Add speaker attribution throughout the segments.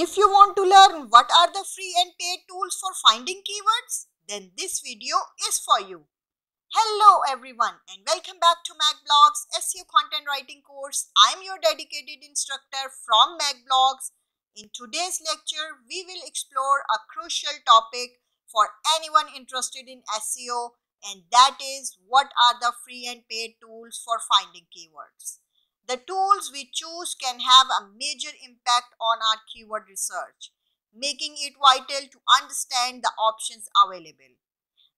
Speaker 1: If you want to learn what are the free and paid tools for finding keywords, then this video is for you. Hello everyone and welcome back to makblogs SEO content writing course. I am your dedicated instructor from makblogs. In today's lecture, we will explore a crucial topic for anyone interested in SEO, and that is what are the free and paid tools for finding keywords. The tools we choose can have a major impact on our keyword research, making it vital to understand the options available.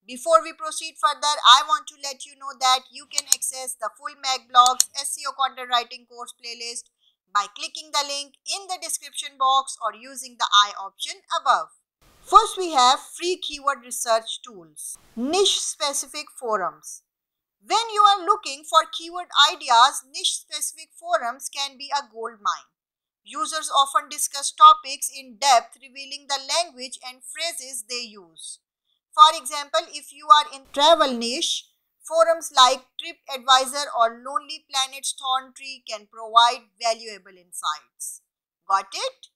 Speaker 1: Before we proceed further, I want to let you know that you can access the full makblogs SEO content writing course playlist by clicking the link in the description box or using the I option above. First, we have free keyword research tools. Niche specific forums. When you are looking for keyword ideas, niche-specific forums can be a goldmine. Users often discuss topics in depth, revealing the language and phrases they use. For example, if you are in travel niche, forums like TripAdvisor or Lonely Planet's Thorntree can provide valuable insights. Got it?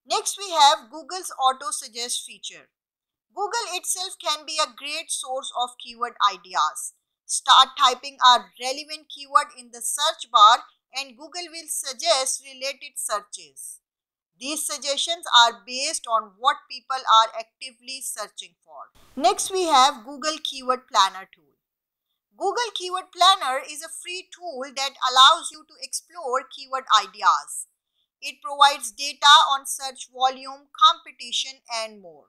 Speaker 1: Next, we have Google's Auto Suggest feature. Google itself can be a great source of keyword ideas. Start typing a relevant keyword in the search bar and Google will suggest related searches. These suggestions are based on what people are actively searching for. Next, we have Google Keyword Planner tool. Google Keyword Planner is a free tool that allows you to explore keyword ideas. It provides data on search volume, competition, and more.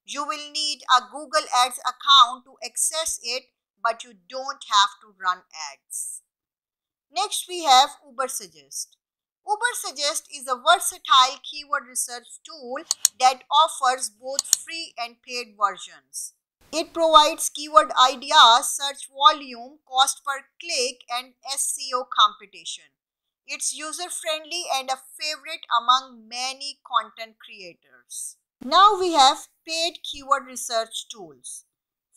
Speaker 1: You will need a Google Ads account to access it, but you don't have to run ads. Next, we have Ubersuggest. Ubersuggest is a versatile keyword research tool that offers both free and paid versions. It provides keyword ideas, search volume, cost per click, and SEO competition. It's user-friendly and a favorite among many content creators. Now we have paid keyword research tools.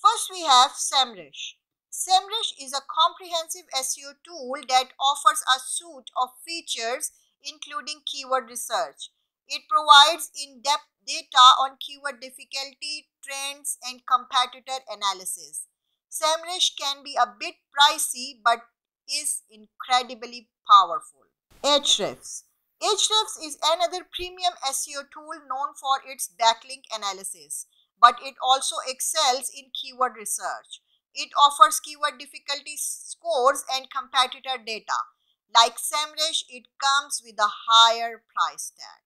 Speaker 1: First, we have SEMrush. SEMrush is a comprehensive SEO tool that offers a suite of features including keyword research. It provides in-depth data on keyword difficulty, trends, and competitor analysis. SEMrush can be a bit pricey but is incredibly powerful. Ahrefs. Ahrefs is another premium SEO tool known for its backlink analysis, but it also excels in keyword research. It offers keyword difficulty scores and competitor data. Like SEMrush, it comes with a higher price tag.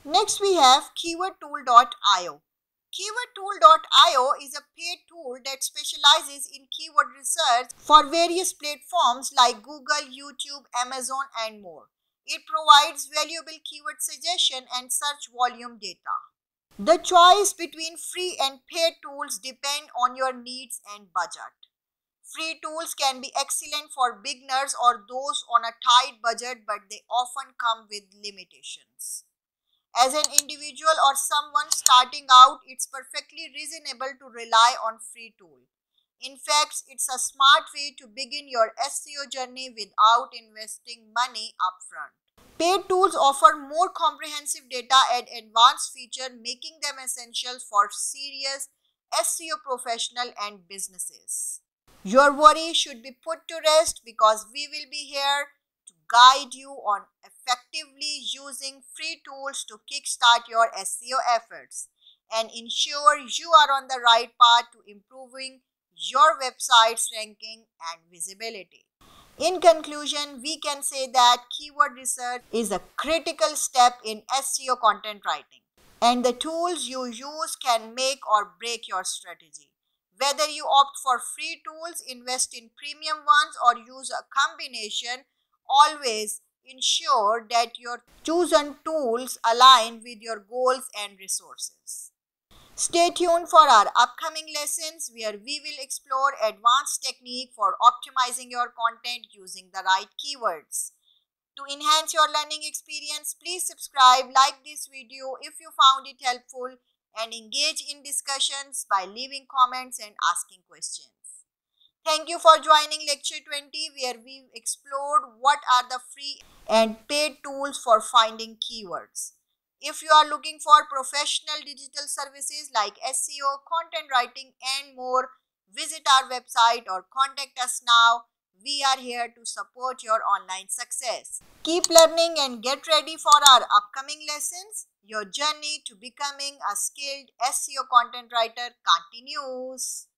Speaker 1: Next, we have keywordtool.io. Keywordtool.io is a paid tool that specializes in keyword research for various platforms like Google, YouTube, Amazon, and more. It provides valuable keyword suggestion and search volume data. The choice between free and paid tools depend on your needs and budget. Free tools can be excellent for beginners or those on a tight budget, but they often come with limitations. As an individual or someone starting out, it's perfectly reasonable to rely on free tools. In fact, it's a smart way to begin your SEO journey without investing money upfront. Paid tools offer more comprehensive data and advanced features, making them essential for serious SEO professionals and businesses. Your worry should be put to rest because we will be here to guide you on effectively using free tools to kickstart your SEO efforts and ensure you are on the right path to improving your website's ranking and visibility. In conclusion, we can say that keyword research is a critical step in SEO content writing, and the tools you use can make or break your strategy. Whether you opt for free tools, invest in premium ones, or use a combination, always ensure that your chosen tools align with your goals and resources. Stay tuned for our upcoming lessons where we will explore advanced technique for optimizing your content using the right keywords. To enhance your learning experience, please subscribe, like this video if you found it helpful, and engage in discussions by leaving comments and asking questions. Thank you for joining Lecture 20 where we explored what are the free and paid tools for finding keywords. If you are looking for professional digital services like SEO, content writing, and more, visit our website or contact us now. We are here to support your online success. Keep learning and get ready for our upcoming lessons. Your journey to becoming a skilled SEO content writer continues.